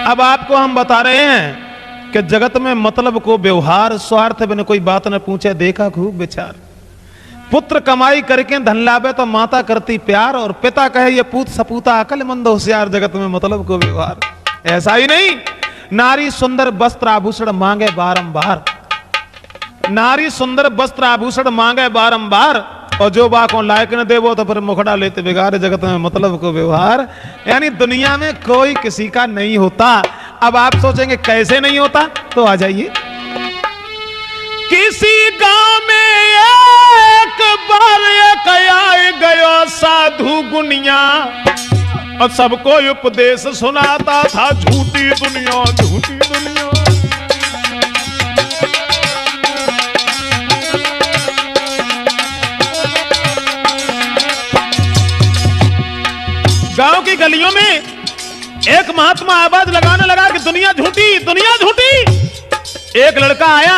अब आपको हम बता रहे हैं कि जगत में मतलब को व्यवहार स्वार्थ बिना कोई बात न पूछे देखा खूब विचार। पुत्र कमाई करके धन लावे तो माता करती प्यार, और पिता कहे ये पूत सपूता अकलमंद होशियार। जगत में मतलब को व्यवहार ऐसा ही नहीं। नारी सुंदर वस्त्र आभूषण मांगे बारंबार, नारी सुंदर वस्त्र आभूषण मांगे बारंबार, और जो बाको लायक न दे वो तो फिर मुखड़ा लेते बिगाड़े। जगत में मतलब को व्यवहार, यानी दुनिया में कोई किसी का नहीं होता। अब आप सोचेंगे कैसे नहीं होता, तो आ जाइए। किसी गांव में एक बार एक आए गयो साधु गुनिया, और सबको उपदेश सुनाता था झूठी दुनिया झूठी दुनिया। गांव की गलियों में एक महात्मा आवाज लगाने लगा कि दुनिया झूठी दुनिया झूठी। एक लड़का आया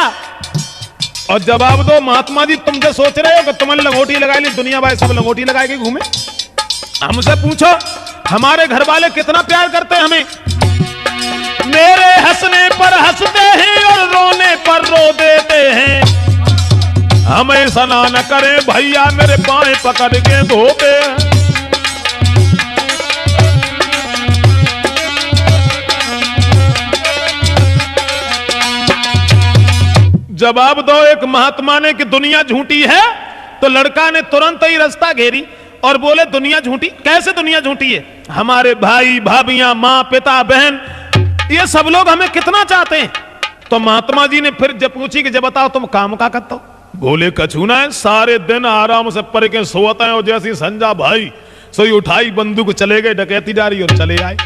और जवाब दो, महात्मा जी तुम जो सोच रहे हो कि तुमने लंगोटी लगाई ली, दुनिया भाई सब लंगोटी लगाए के घूमे। हमसे पूछो हमारे घर वाले कितना प्यार करते हैं हमें। मेरे हंसने पर हंसते हैं और रोने पर रो देते हैं। हमें सना न करे भैया मेरे बाएं पकड़ के धोते हैं। जवाब दो एक महात्मा ने कि दुनिया झूठी है, तो लड़का ने तुरंत ही रास्ता घेरी और बोले दुनिया झूठी कैसे, दुनिया झूठी है। हमारे भाई भाभियां माँ पिता बहन ये सब लोग हमें कितना चाहते हैं। तो महात्मा जी ने फिर जब पूछी कि जब बताओ तुम काम का करते हो। बोले कछू ना है, सारे दिन आराम से पढ़ के सोता है, और जैसी संजा भाई सोई उठाई बंदूक चले गए डकैती डारी और चले आए।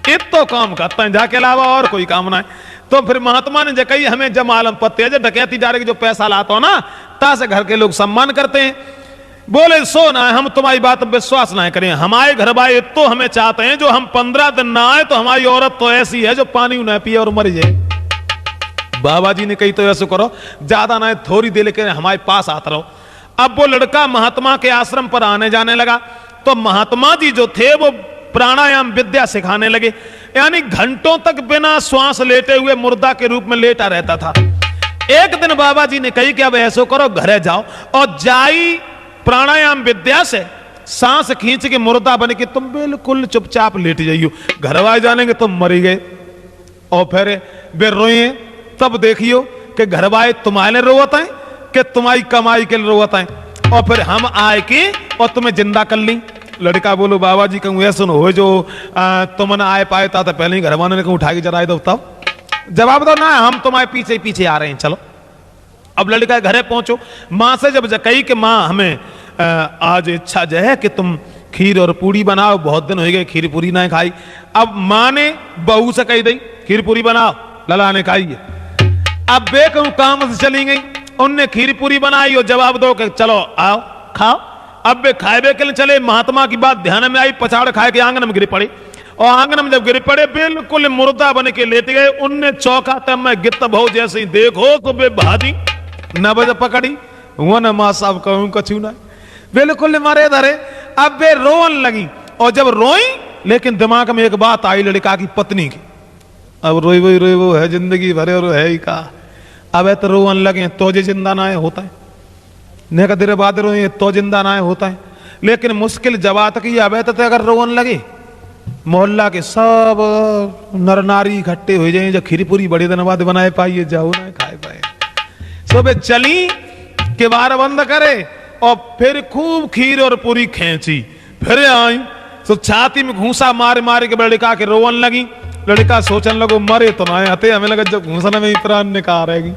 इतो काम करते हैं, जाके अलावा और कोई काम ना है। तो फिर महात्मा ने जकई हमें जब मालूम पत्ते है, जब डकैती डारे के जो पैसा लाता हो ना, तासे घर के लोग सम्मान करते हैं। बोले सो ना हम तुम्हारी बात विश्वास ना करें। हमारे घर भाई तो हमें चाहते हैं, जो हम 15 दिन ना आए तो हमारी औरत तो ऐसी है जो पानी न पिए और मर जाए। बाबा जी ने कही तो ऐसे करो, ज्यादा ना थोड़ी देर लेकर हमारे पास आता रहो। अब वो लड़का महात्मा के आश्रम पर आने जाने लगा, तो महात्मा जी जो थे वो प्राणायाम विद्या सिखाने लगे। यानी घंटों तक बिना श्वास लेटे हुए मुर्दा के रूप में लेटा रहता था। एक दिन बाबा जी ने कही कि अब ऐसो करो घरे जाओ और जाई प्राणायाम विद्या से सांस खींच के मुर्दा बन के तुम बिल्कुल चुपचाप लेट जाइयो। घरवाए जाने के तुम मरी गए। और फिर वे रोए, तब देखियो कि घरवाए तुम्हारे रोवत है कि तुम्हारी कमाई के लिए रोवत है। और फिर हम आए के और तुम्हें जिंदा कर ली। लड़का बोलो बाबा जी कहूँ ऐसा हो जो तुम ना आए पाए था तो पहले ही घर वालों ने कहूँ उठा के जराए दो। तब जवाब दो ना हम तुम्हारे पीछे पीछे आ रहे हैं चलो। अब लड़का घरे पहुंचो, माँ से जब कही कि माँ हमें आज इच्छा जो है कि तुम खीर और पूरी बनाओ, बहुत दिन हो गए खीर पूरी ना खाई। अब माँ ने बहू से कही दी खीर पूरी बनाओ, लला ने खाई। अब बे कहूँ काम से चली गई, उनने खीर पूरी बनाई और जवाब दो कि चलो आओ खाओ। अब वे खाए के लिए चले, महात्मा की बात ध्यान में आई, पछाड़ खाए के आंगन में गिर पड़े। और आंगन में जब गिर पड़े बिल्कुल मुर्दा बन के लेट गए। उनने चौका तब मैं गित भाव जैसे ही देखो तो बे भाजी न बज पकड़ी वो न माँ साहब कहूँ कछू ना बिल्कुल मारे धरे। अब वे रोन लगी, और जब रोई लेकिन दिमाग में एक बात आई लड़का की पत्नी की। अब रोई वो है जिंदगी भरे और है ही का। अब तो रोवन लगे तो जे जिंदा ना होता है, ने का देर बाद रोए तो जिंदा ना होता है। लेकिन मुश्किल जवात की अब तो अगर रोवन लगे मोहल्ला के सब नर नारी इकट्ठे हो जाए, जो खीर पूरी बड़े दिन बाद बनाए पाइए जाओ ना खाए पाए। सुबह चली के बार बंद करे और फिर खूब खीर और पूरी खींची। फिर आई तो छाती में घूसा मार मार के लड़का के रोवन लगी। लड़का सोचने लगो मरे तो ना आते, हमें लगा जब घूसने में प्राण निकाल रहेगी।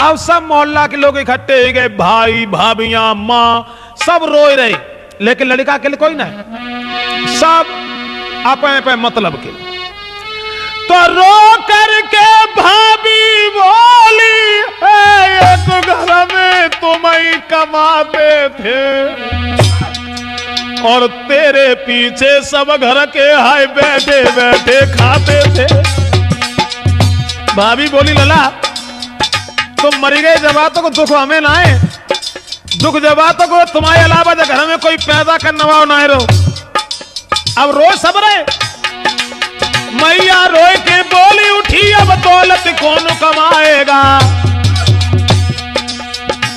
अब सब मोहल्ला के लोग इकट्ठे हो गए, भाई भाभियां माँ सब रोए रहे, लेकिन लड़का के लिए कोई ना, सब अपने पे मतलब के। तो रो करके भाभी बोली एक घर में तुम ही कमाते थे और तेरे पीछे सब घर के हाय बैठे बैठे खाते थे। भाभी बोली लला तुम मरी गए जवातों को दुख हमें ना है, दुख जवातों को तुम्हारे अलावा घर में कोई पैदा करने वाला ना है। रो अब रोज सब रहे मैया रोए के बोली उठी, अब दौलत कौन कमाएगा।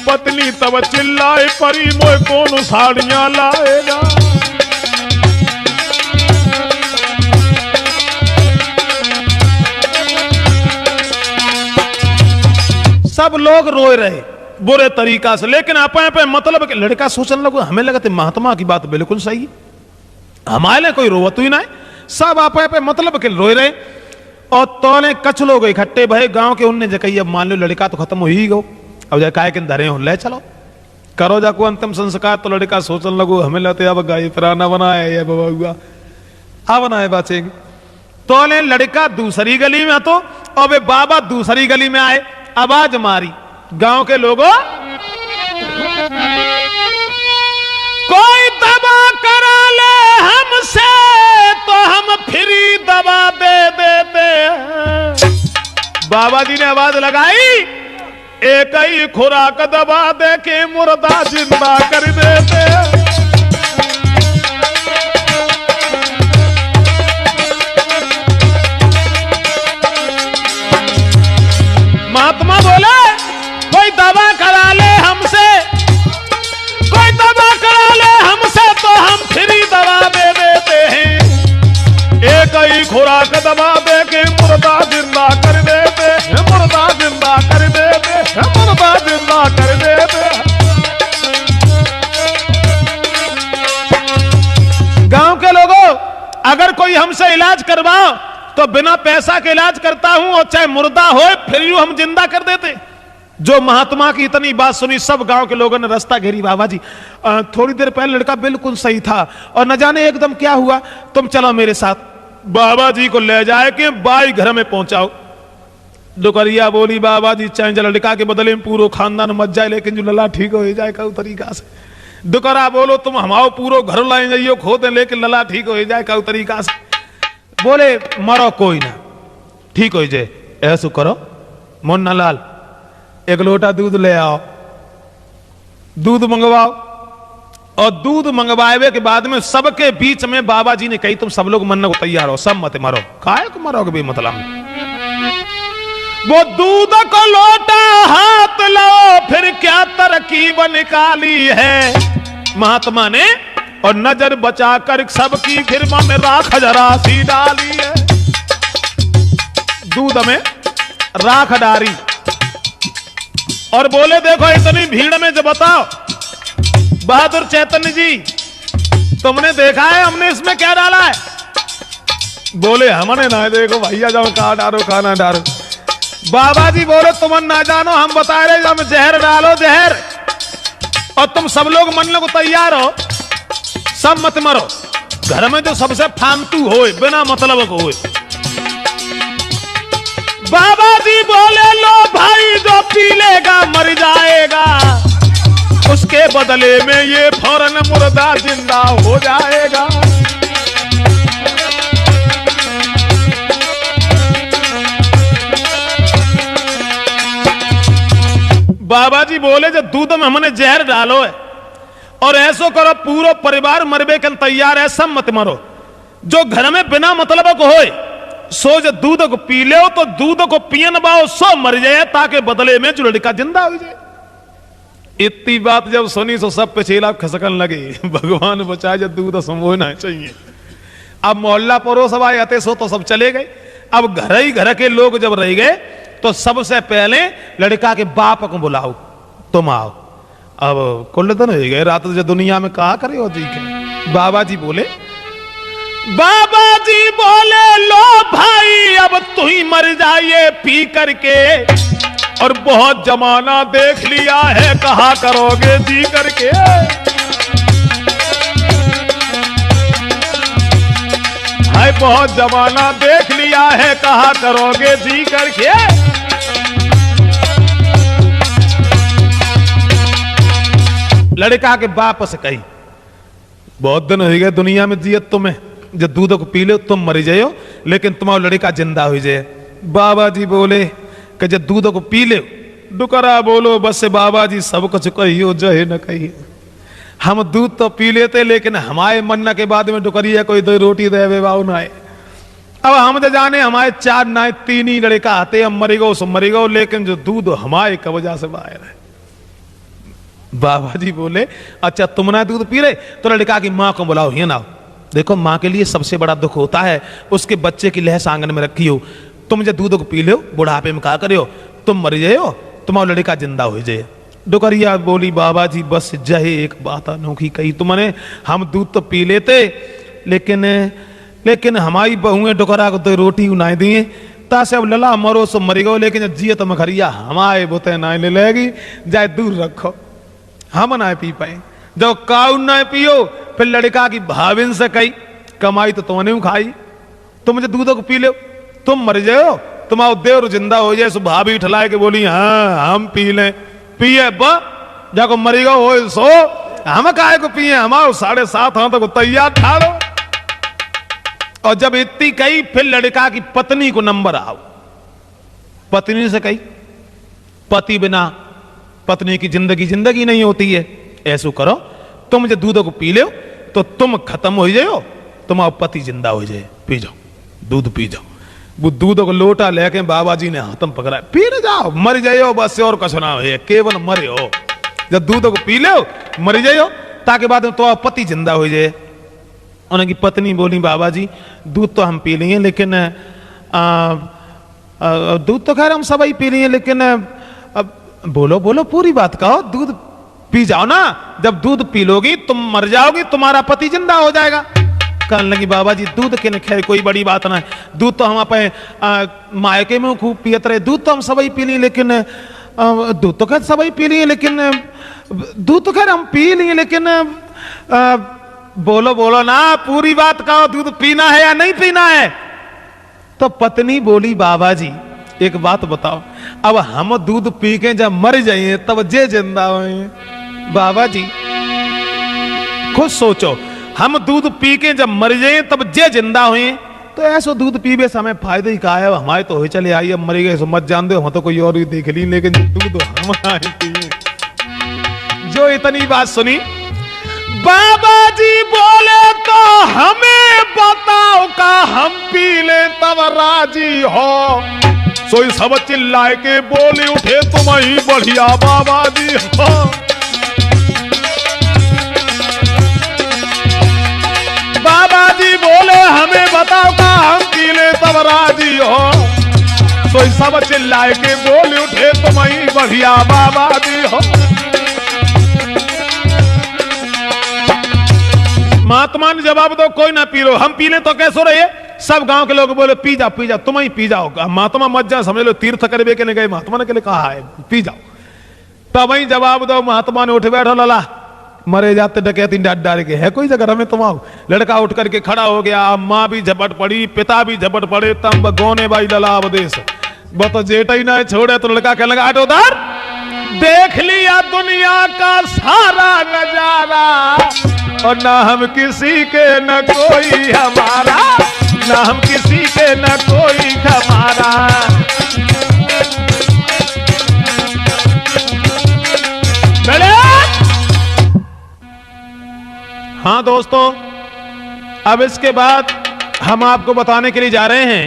पत्नी तब चिल्लाए, परी मोए कौन साड़ियां लाएगा। सब लोग रोए रहे बुरे तरीका से, लेकिन आप मतलब कि लड़का सोचने लगो, हमें लगा महात्मा की बात बिल्कुल सही, हमारे लिए कोई रोवत ही ना है। सब आप मतलब के रोए रहे और तोले कच लोग इकट्ठे भय गांव के उनने जकई, अब मान लो लड़का तो खत्म हो ही गो, अब जा काय के धरे हो ले चलो करो जाको अंतिम संस्कार। तो लड़का सोचने लगो, हमें लगते अब गाय पुराना बनाए या बाबा हुआ आ बनाए बचेंगे। तोले लड़का दूसरी गली में तो और वे बाबा दूसरी गली में आए, आवाज मारी गांव के लोगों, कोई दवा करा ले हमसे तो हम फ्री दवा दे देते हैं। बाबा जी ने आवाज लगाई, एक ही खुराक दवा दे के मुर्दा जिंदा कर देते हैं। महात्मा बोले, कोई दवा करा ले हमसे, कोई दवा करा ले हमसे तो हम फ्री दवा दे देते हैं। एक ही खुराक दवा दे के मुर्दा जिंदा कर देते हैं, मुर्दा जिंदा कर देते हैं, मुर्दा जिंदा कर देते हैं। गांव के लोगों, अगर कोई हमसे इलाज करवाओ तो बिना पैसा के इलाज करता हूं, और चाहे मुर्दा हो फिर यूं हम जिंदा कर देते। जो महात्मा की इतनी बात सुनी, सब गांव के लोगों ने रास्ता घेरी। बाबा जी थोड़ी देर पहले लड़का बिल्कुल सही था और न जाने एकदम क्या हुआ, तुम चलो मेरे साथ। बाबा जी को ले जाए के बाई घर में पहुंचाओ। दुकरिया बोली, बाबा जी चाहे लड़का के बदले में पूरा खानदान मच जाए, लेकिन जो लला ठीक हो जाए कऊ तरीका से। दुकरा बोलो, तुम हमाओ पूरा घर लाए जाइयो खो दे, लेकिन लला ठीक हो जाए कऊ तरीका से। बोले मरो कोई ना, ठीक हो जाए। ऐसा करो मुन्ना लाल, एक लोटा दूध ले आओ, दूध मंगवाओ। और दूध मंगवाए के बाद में सबके बीच में बाबा जी ने कही, तुम सब लोग मरने को तैयार हो, सब मत मरो। काहे को मरोगे भी मतलब। वो दूध को लोटा हाथ लो, फिर क्या तरकीब निकाली है महात्मा ने, और नजर बचाकर सबकी फिर में राख जरा सी डाली है। दूध में राख डाली और बोले, देखो इतनी भीड़ में जो बताओ बहादुर चैतन्य जी, तुमने देखा है हमने इसमें क्या डाला है? बोले हमने ना देखो भैया, जब कहा डालो खाना डालो। बाबा जी बोले, तुम ना जानो, हम बता रहे जब जहर डालो जहर, और तुम सब लोग मनने को तैयार हो, सब मत मरो। घर में जो सबसे फालतू होए, बिना मतलब को होए। बाबा जी बोले, लो भाई जो पी लेगा मर जाएगा, उसके बदले में ये फौरन मुर्दा जिंदा हो जाएगा। बाबा जी बोले, जो दूध में हमने जहर डालो है, और ऐसो करो पूरा परिवार मरबे के तैयार है, सब मत मरो। जो घर में बिना मतलब को होए, सो जो दूध को पी ले, तो दूध को पियन बाओ सो मर जाए, ताकि बदले में जो लड़का जिंदा हो जाए। इतनी बात जब सुनी तो सब पे चेला खसकन लगे, भगवान बचाए, जब दूध संभोना चाहिए। अब मोहल्ला पड़ोस सब आए सो तो सब चले गए। अब घर ही घर के लोग जब रह गए, तो सबसे पहले लड़का के बाप को बुलाओ, तुम आओ। अब कुल दिन हो गए, रात जो दुनिया में कहा करे हो जी के। बाबा जी बोले, लो भाई अब तू ही मर जाइए पी करके, और बहुत जमाना देख लिया है, कहा करोगे जी करके। हाय बहुत जमाना देख लिया है, कहा करोगे जी करके। लड़का के बाप से कही, बहुत दिन हो गए दुनिया में जियत तुम्हें, जब दूध को पी लो तुम मर जाओ, लेकिन तुम्हारा लड़का जिंदा हो जाए। बाबा जी बोले कि जब दूध को पी ले। डुकरा बोलो, बस बाबा जी सब कुछ कहियो, जहे न कहिए। हम दूध तो पी लेते, लेकिन हमारे मरने के बाद में डुकरिया कोई दो रोटी दे बाऊ ना आए। अब हम जो जाने हमारे 4 ना 3 ही लड़का आते, हम मरी गो सो मरी गो, लेकिन जो दूध हमारे कब्जा से बाहर है। बाबा जी बोले अच्छा तुम ना दूध पी रहे, तो लड़का की माँ को बुलाओ, ये ना। देखो माँ के लिए सबसे बड़ा दुख होता है उसके बच्चे की लहस आंगन में रखी हो, तुम जो दूध को पी लो, बुढ़ापे में कहा करो तुम मर जाए हो, तुम्हारा लड़का जिंदा हो जाए। डुकरिया बोली बाबा जी बस जहे एक बात अनोखी कही तुमने, हम दूध तो पी लेते लेकिन हमारी बहुएं डुकरा को तो रोटी उनाई दिए, तासे अब लला मरो सो मरी गो, लेकिन जिये तो मखरिया हमारे बोते ना ले लेगी, जाए दूर रखो, हम ना पी पाए। जब काउ ना पियो, फिर लड़का की भाविन से कही कमाई तो तुमने खाई, तुम मुझे दूध को पी लो, तुम मर जाओ, तुम्हारा देवर जिंदा हो जाए। सो भाभी ठलाए के बोली हाँ हम पी लें, पिए ब जाको मरी गो हो सो, हम काहे को पिए, हमारे 7.5 हाथ को तैयार ठाड़ो। और जब इतनी कही, फिर लड़का की पत्नी को नंबर आओ, पत्नी से कही पति बिना पत्नी की जिंदगी नहीं होती है, ऐसो करो तुम जो दूध को पी लो तो तुम खत्म हो जाओ, तुम्हारा पति जिंदा हो जाए, पी जाओ दूध पी जाओ। वो दूध को लोटा लेके बाबा जी ने हाथम पकड़ा, पी न जाओ मर जाओ, बस और कुछ ना हो, केवल मरे हो। जब दूध को पी लो मर जाओ, ताकि बाद में तो पति जिंदा हो जाए। उनकी पत्नी बोली बाबा जी दूध तो हम पी लिए, लेकिन दूध तो खैर हम सब ही पी लिए, लेकिन बोलो बोलो पूरी बात कहो, दूध पी जाओ ना, जब दूध पी लोगी तुम मर जाओगी, तुम्हारा पति जिंदा हो जाएगा। कहने लगी बाबा जी दूध के खैर कोई बड़ी बात ना है, दूध तो हम अपने मायके में खूब पियत रहे, दूध तो हम सब ही पी लिए, लेकिन दूध तो खैर सब ही पी लिए, लेकिन दूध तो खैर हम पी लिए, लेकिन बोलो बोलो ना पूरी बात कहो, दूध पीना है या नहीं पीना है। तो पत्नी बोली बाबा जी एक बात बताओ, अब हम दूध पी के जब मर जाइए तब जे जिंदा हुए। बाबा जी खुद सोचो, हम दूध पी के जब मर जाए तब जे जिंदा हुए, तो ऐसो दूध पीवे समय फायदे ही कहा है, हमारे तो हो चले आई, अब मरी गए सो मत जान दो, हम तो कोई और भी देख ली, लेकिन दूध हम पिए। जो इतनी बात सुनी बाबा जी बोले तो हमें बताओ का हम पी ले तब राजी हो। सोई सब चिल्लाए के बोले उठे तुम ही बढ़िया बाबा जी हो। बाबा जी बोले हमें बताओ का हम पी ले तब राजी हो। सोई सब चिल्लाए के बोले उठे तुम ही बढ़िया बाबा जी हो। महात्मा ने जवाब दो कोई ना पी लो, हम पी ले तो कैसे रहे। सब गांव के लोग बोले पी जाओ तुम ही पी जाओ। महात्मा मत जा, समझ लो तीर्थ करवे के नहीं गए, महात्मा ने के लिए कहा है पी जाओ। तब वही जवाब दो, महात्मा ने उठ बैठो, लला मरे जाते डकैती डांट डाल के है कोई जगह हमें तुम आओ। लड़का उठ करके खड़ा हो गया, माँ भी झपट पड़ी, पिता भी झपट पड़े, तब गोने भाई लला अवदेश वो तो जेठ ही ना छोड़े। तो लड़का कहने लगा हटो उधर, देख लिया दुनिया का सारा नजारा, और ना हम किसी के न कोई हमारा, ना हम किसी के न कोई हमारा। हाँ दोस्तों, अब इसके बाद हम आपको बताने के लिए जा रहे हैं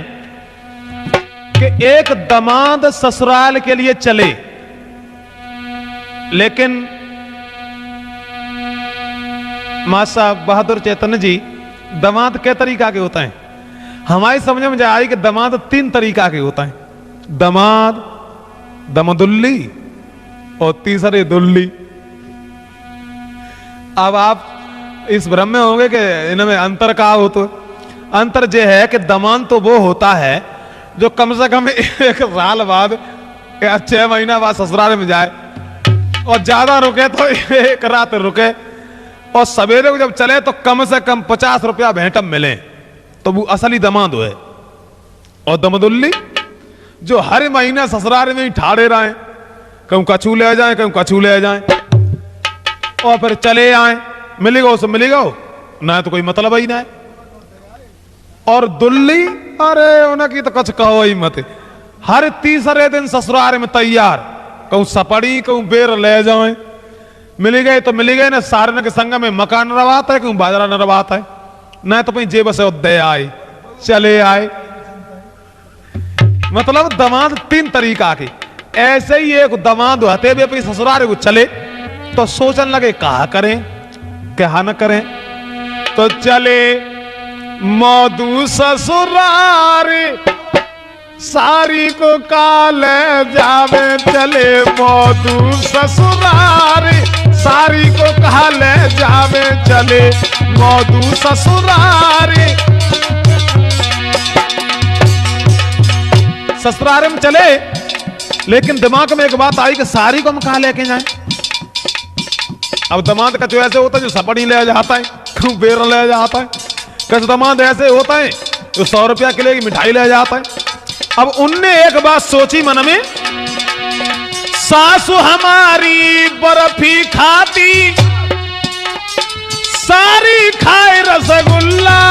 कि एक दामाद ससुराल के लिए चले, लेकिन मां साहब बहादुर चैतन्य जी दामाद के तरीका के होता है। हमारी समझ में आई कि दामाद 3 तरीका के होता है, दामाद, दमदुल्ली और तीसरे दुल्ली। अब आप इस भ्रम में होंगे कि इनमें अंतर का हो, तो अंतर यह है कि दामाद तो वो होता है जो कम से कम 1 साल बाद या 6 महीना बाद ससुराल में जाए, और ज्यादा रुके तो 1 रात रुके, और सवेरे को जब चले तो कम से कम 50 रुपया भेंटम मिले, तो वो असली दामाद है। और दमदुल्ली जो हर महीने ससुराल में ही ठाड़े रहे, कहूं कछू ले जाए, कहूं कछू ले जाए, और फिर चले आए, मिलेगा उसे मिलेगा ना, तो कोई मतलब ही ना है। और दुल्ली अरे उनकी तो कुछ कहो ही मत, हर तीसरे दिन ससुराल में तैयार, कहूं सपड़ी कहूं बेर ले जाए, मिल गए तो मिल गए ना, सारन के संग में मकान रवाता है, कहूं बाजरा न रवाता है, ना तो जेब से उदय आए, चले आए। मतलब दामाद तीन तरीका के। ऐसे ही एक दामाद हते हुए अपनी ससुराल को चले तो सोचने लगे कहा करें क्या न करें, तो चले मौदू ससुराल सारी को काले जावे, चले मौदू ससुराल सारी को काले जावे, चले मौदू ससुराल। ससुराल में चले, लेकिन दिमाग में एक बात आई कि सारी को हम कहा लेके जाएं। अब दामाद का जो ऐसे होता है जो सपड़ी ले जाता है, बेर ले जाता है, कच दामाद ऐसे होता है जो 100 रुपया किलो की मिठाई ले जाता है। अब उनने एक बात सोची मन में, सासू हमारी बर्फी खाती सारी खाए रसगुल्ला,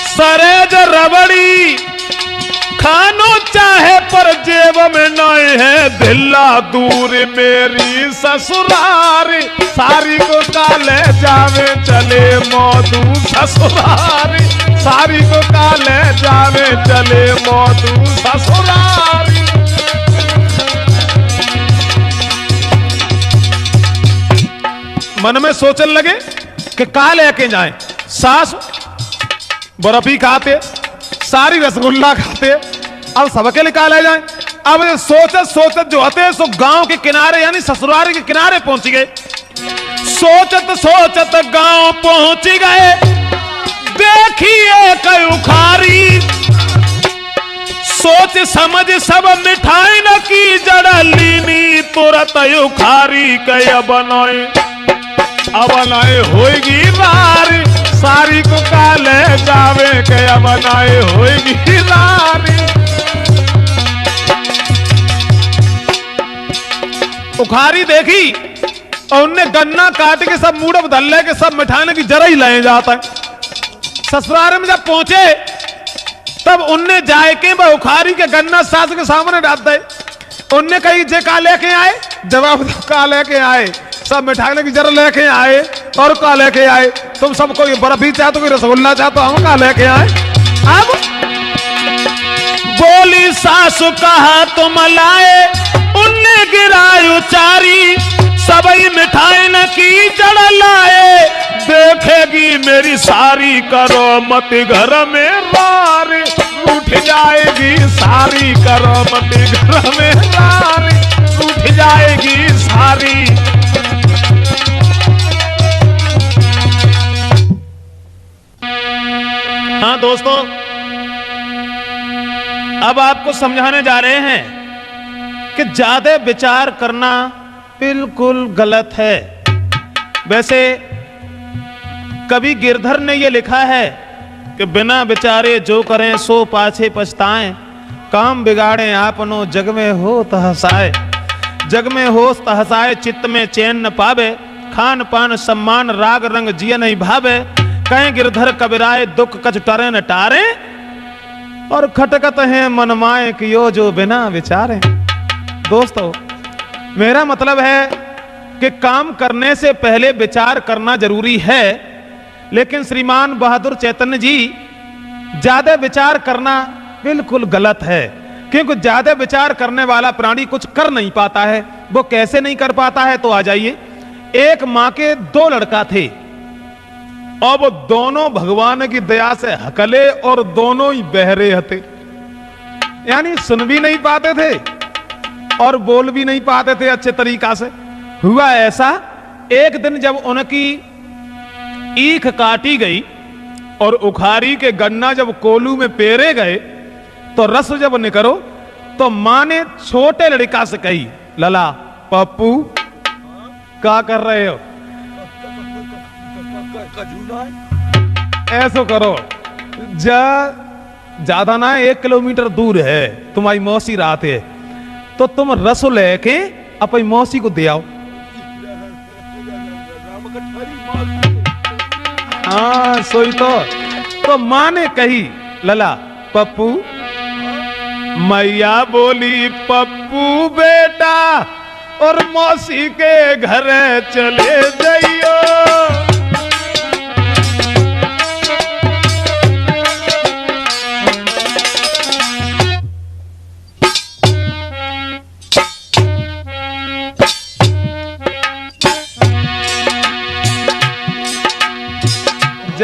सरेज रबड़ी खानो चाहे पर जेब में नहीं है धिल्ला, दूर मेरी ससुराल सारी को काले जावे, चले मौदू ससुराल सारी को काले जावे, चले मौदू ससुराल। मन में सोचने लगे कि कहा लेके जाएं। सास बर्फी खाते, सारी रसगुल्ला खाते, अब सबके लिए कहा ले जाएं। अब सोचत सोचत जो होते सो गांव के किनारे यानी ससुराल के किनारे पहुंच गए। सोचत सोचत गांव पहुंच गए, देखिए कई उखारी सोच समझ सब मिठाई न की जड़ लीनी, तुरंत उखारी कई बनाए बनाए होगी रारी सारी को काले जावे, कया बनाए होगी रारी। उखारी देखी और उनने गन्ना काट के सब मूड बदल के सब मिठाने की जरा ही ले जाता है। ससुराल में जब पहुंचे तब उनने जाए के उखारी के गन्ना सास के सामने डालता है। उनने कही जे का लेके आए, जवाब का लेके आए, सब मिठाई की जरा लेके आए और का लेके आए, तुम सबको ये बर्फी चाहते कोई रसगुल्ला चाहते हम का लेके आए। अब बोली सासु कहा तुम लाए, उनने गिराई उचारी सबई मिठाई न की जड़ लाए, देखेगी मेरी सारी करो मत घर में रारी, उठ जाएगी सारी करो मत घर में रारी, उठ जाएगी सारी। हाँ दोस्तों, अब आपको समझाने जा रहे हैं कि ज्यादा विचार करना बिल्कुल गलत है। वैसे कवि गिरधर ने यह लिखा है कि बिना विचारे जो करें सो पाछे पछताएं, काम बिगाड़े आपनो जग में हो तहसाए, जग में हो तहसाए चित्त में चैन न पावे, खान पान सम्मान राग रंग जिय नहीं भावे, कहें गिरधर कबीराए दुख कछ टरे न टारे, और खटकत है मनमाए कियो जो बिना विचारे। दोस्तों मेरा मतलब है कि काम करने से पहले विचार करना जरूरी है, लेकिन श्रीमान बहादुर चैतन्य जी ज्यादा विचार करना बिल्कुल गलत है, क्योंकि ज्यादा विचार करने वाला प्राणी कुछ कर नहीं पाता है। वो कैसे नहीं कर पाता है तो आ जाइए। एक मां के 2 लड़का थे और वो दोनों भगवान की दया से हकले और दोनों ही बहरे हते, यानी सुन भी नहीं पाते थे और बोल भी नहीं पाते थे अच्छे तरीका से। हुआ ऐसा, एक दिन जब उनकी ईख काटी गई और उखारी के गन्ना जब कोलू में पेरे गए तो रस जब निकलो तो मां ने छोटे लड़का से कही, लला पप्पू क्या कर रहे हो, ऐसो करो, ज्यादा ना 1 किलोमीटर दूर है तुम्हारी मौसी रात है, तो तुम रस लेके अपनी मौसी को दे आओ। हाँ सोई तो मां ने कही, लला पप्पू, मैया बोली पप्पू बेटा और मौसी के घर चले जाइयो,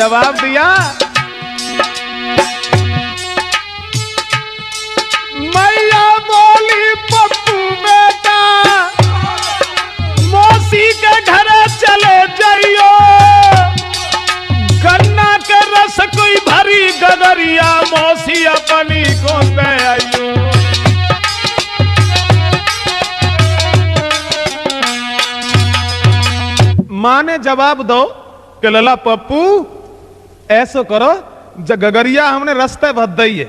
जवाब दिया, मैया बोली पप्पू बेटा मौसी के घर चले जाइयो, गन्ना के रस कोई भरी गगरिया मौसी अपनी को दे आइयो। मां ने जवाब दो कि लला पप्पू ऐसो करो, गगरिया हमने रास्ते भर दी है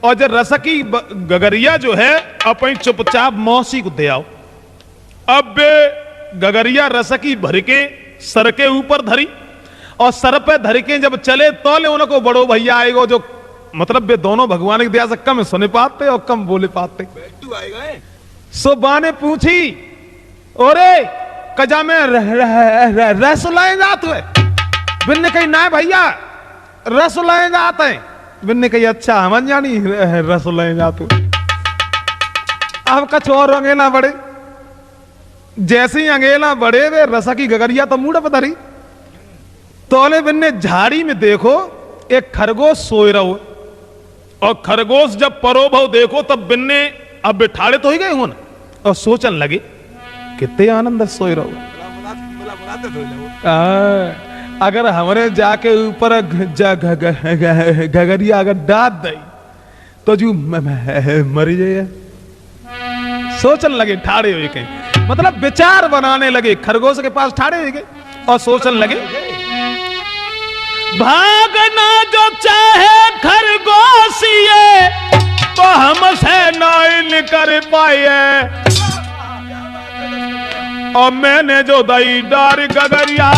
और जो रस की गगरिया जो है अपनी चुपचाप मौसी को दे आओ। अब गगरिया रस की भर के सर के ऊपर धरी और सर पे धर के जब चले तो ले उनको बड़ो भैया आएगा, जो मतलब वे दोनों भगवान की दया से कम सुने पाते और कम बोले पाते। सो बा ने पूछी, ओरे कजा में रस लाए जाते है? बिन्ने कही ना भैया रस लाए जाते हैं। बिन्ने कही अच्छा हम जानी रस लाए जाते। अब कछ और अंगेला बड़े, जैसे ही अंगेला बड़े वे रसा की गगरिया तो मुड़ पर धरी। तोले बिन्ने झाड़ी में देखो एक खरगोश सोए रहो, और खरगोश जब परोभव देखो तब बिन्ने अब बिठाड़े तो ही गए हो ना, और सोचन लगे कितने आनंद सोए रहो। अगर हमारे जाके ऊपर गगरिया अगर डाल दई तो जू मरी जाए। सोचन लगे ठाड़े हुए कहीं, मतलब विचार बनाने लगे, खरगोश के पास ठाड़े हुए गए और सोचन लगे भागना जो चाहे खरगोश ये तो हमसे नहीं कर पाए, और मैंने जो दई डार गगरिया,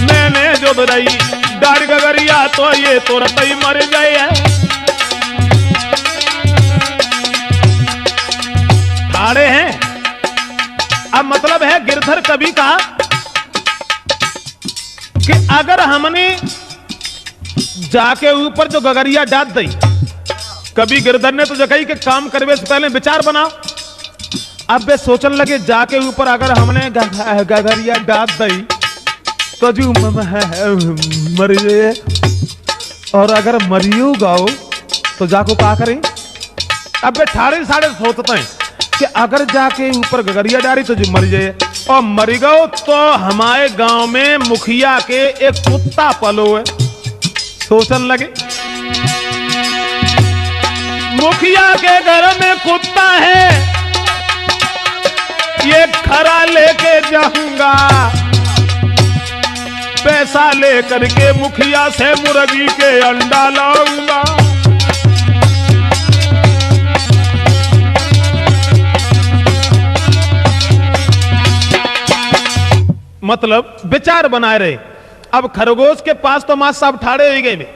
मैंने जो दई डार गगरिया तो ये तुरंत ही मर गए। ठाड़े हैं। अब मतलब है गिरधर कवि का कि अगर हमने जाके ऊपर जो गगरिया डाल दी, कभी गिरधर ने तो जगह के काम करवे से पहले विचार बनाओ। अब वे सोचने लगे जाके ऊपर अगर हमने गगरिया डाल दी तो जो मर जाए, और अगर मरियो गाओ तो जाको क्या करें। अब वे ठाड़े साढ़े सोचते हैं कि अगर जाके ऊपर गगरिया डाली तो जो मर जाए, और मर गओ तो हमारे गांव में मुखिया के एक कुत्ता पलो है। सोचन लगे मुखिया के घर में कुत्ता है, ये खरा लेके जाऊंगा, पैसा लेकर के मुखिया से मुर्गी के अंडा लाऊंगा। मतलब विचार बनाए रहे। अब खरगोश के पास तो मां साहब ठाड़े हो गए,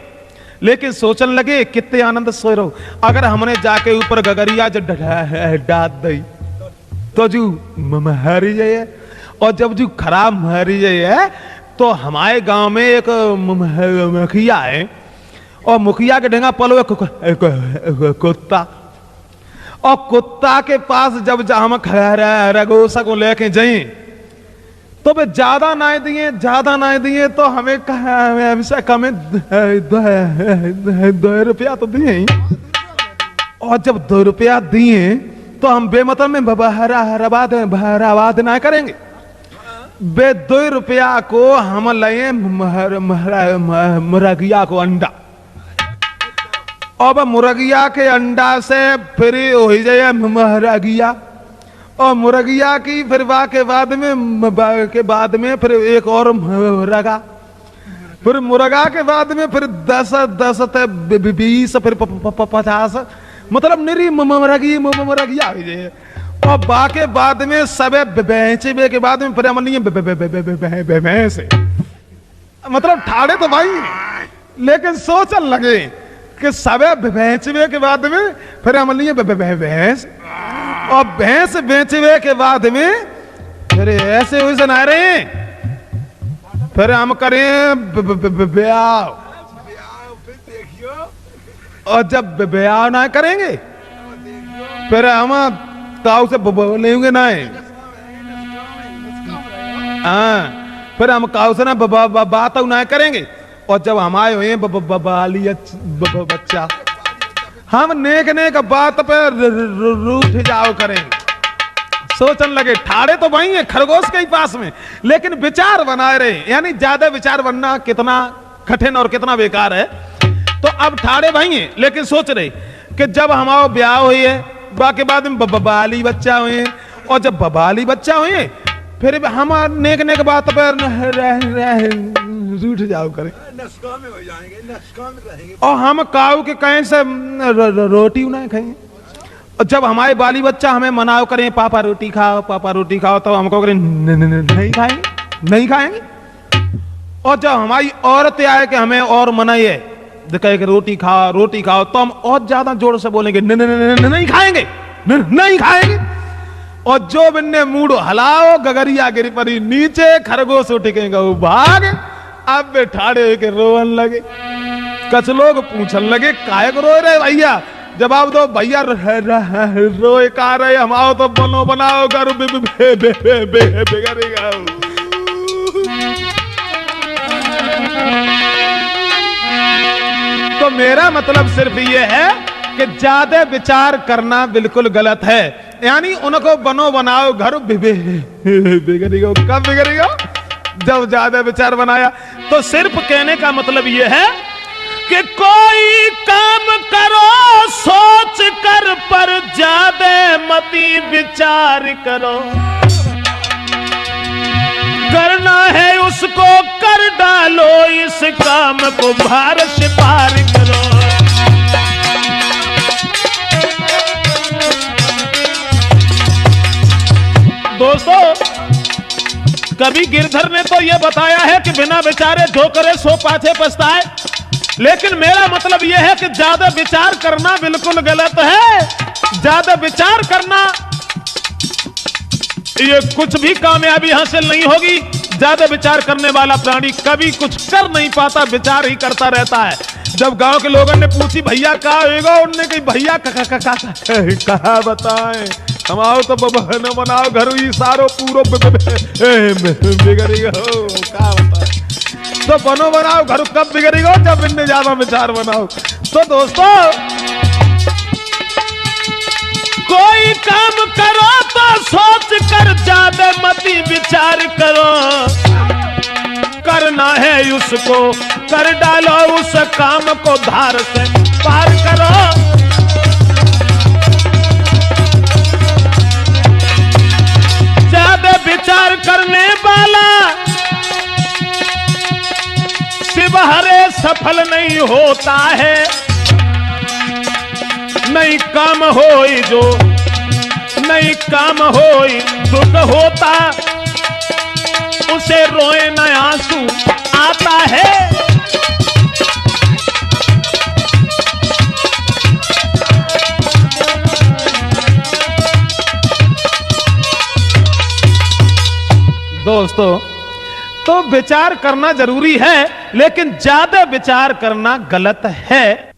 लेकिन सोचने लगे कितने आनंद सोए रहो, अगर हमने जाके ऊपर गगरिया जो डाल दी तो जू महरी जाए, और जब जू खराब महरी जाए तो हमारे गांव में एक मुखिया है, और मुखिया के ढंगा पलो कुत्ता, और कुत्ता के पास जब हम खरगोश को लेके जाए तो वे ज्यादा ना दिए तो हमें हमसे कम 2 रुपया तो दिए, और जब 2 रुपया दिए तो हम बेमतलब में बहराबाद ना करेंगे। बे 2 रुपया को हम लिए मुर्गिया को अंडा, और मुर्गिया के अंडा से फिर हो जाए मुर्गिया, और मुर्गिया की फिर के बाद में फिर एक और मुर्गा, फिर मुर्गा के बाद में फिर 10 20 फिर 50, मतलब निरी मुर्गिया हो जाए, और बाके बाद में सब बेचने के बाद में फिर भैंस, मतलब ठाड़े तो भाई, लेकिन सोचन लगे कि सब बेचने के बाद में फिर अमलिए भैंस, और भैंस बेचने के बाद में फिर ऐसे वैसे ना रहे, फिर हम करें ब्याह, और जब ब्याह ना करेंगे फिर हम ताऊ से बोलेंगे ना, हाँ फिर हम काऊ से ना बात ना करेंगे। और जब हम आए हुए बाली बच्चा, हम नेक नेक बात पे रूठ जाओ करेंगे। सोचन लगे ठाड़े तो वही है खरगोश के ही पास में, लेकिन विचार बनाए रहे, यानी ज्यादा विचार बनना कितना कठिन और कितना बेकार है। तो अब ठाड़े वही है, लेकिन सोच रहे कि जब हमारा ब्याह हुई है, बाकी बाद में बाली बच्चा हुए, और जब बाली बच्चा हुए फिर हम नेक नेक बात पर रूठ जाओ करें, नस्का में हो जाएंगे, नस्का में रहेंगे। और हम काऊ के कहीं से रोटी ना खाएंगे। और जब हमारे बाली बच्चा हमें मनाओ करें पापा रोटी खाओ, पापा रोटी खाओ, तो हमको करें नहीं खाएंगे, नहीं खाएंगे। और जब हमारी औरतें आए कि हमें और मनाइए, कहे कि रोटी खाओ रोटी खाओ, तो हम और ज्यादा जोर से बोलेंगे नहीं खाएंगे, नहीं खाएंगे। और जो बिन्ने मूड हलाओ गगरिया गिरी पड़ी नीचे, खरगोश उठेगा वो भाग। अब ठाड़े के रोवन लगे, कुछ लोग पूछन लगे काहे को रो रहे भैया? जवाब दो भैया रोए का रहे, हम आओ तो बनो बनाओ घर बिगड़ेगा। तो मेरा मतलब सिर्फ ये है कि ज्यादा विचार करना बिल्कुल गलत है, यानी उनको बनो बनाओ घर बिगड़ेगा। कब बिगड़ेगा? जब ज्यादा विचार बनाया। तो सिर्फ कहने का मतलब ये है कि कोई काम करो सोच कर, पर ज्यादा मती विचार करो। करना है उसको कर डालो, इस काम को भार से पार करो। दोस्तों, कवि गिरधर ने तो यह बताया है कि बिना विचारे जो करे सो पाछे पछताए, लेकिन मेरा मतलब यह है कि ज्यादा विचार करना बिल्कुल गलत है। ज्यादा विचार करना, ये कुछ भी कामयाबी हासिल नहीं होगी। ज्यादा विचार करने वाला प्राणी कभी कुछ कर नहीं पाता, विचार ही करता रहता है। जब गांव के लोगों ने पूछी भैया का होगा, उनने कही भैया कहा बताएं, हम आओ तो न बनाओ घर ही सारो पूरो बिगड़ेगा। क्या बताएं? तो बनो बनाओ घर कब बिगड़ेगा? जब इनने ज्यादा विचार बनाओ। तो दोस्तों, कोई काम करो तो सोच कर ज्यादा मती विचार करो। करना है उसको कर डालो, उस काम को धार से पार करो। ज्यादा विचार करने वाला शिव हरे सफल नहीं होता है। नहीं काम होई जो नहीं काम होई दुख होता, उसे रोए न आंसू आता है। दोस्तों, तो विचार करना जरूरी है, लेकिन ज्यादा विचार करना गलत है।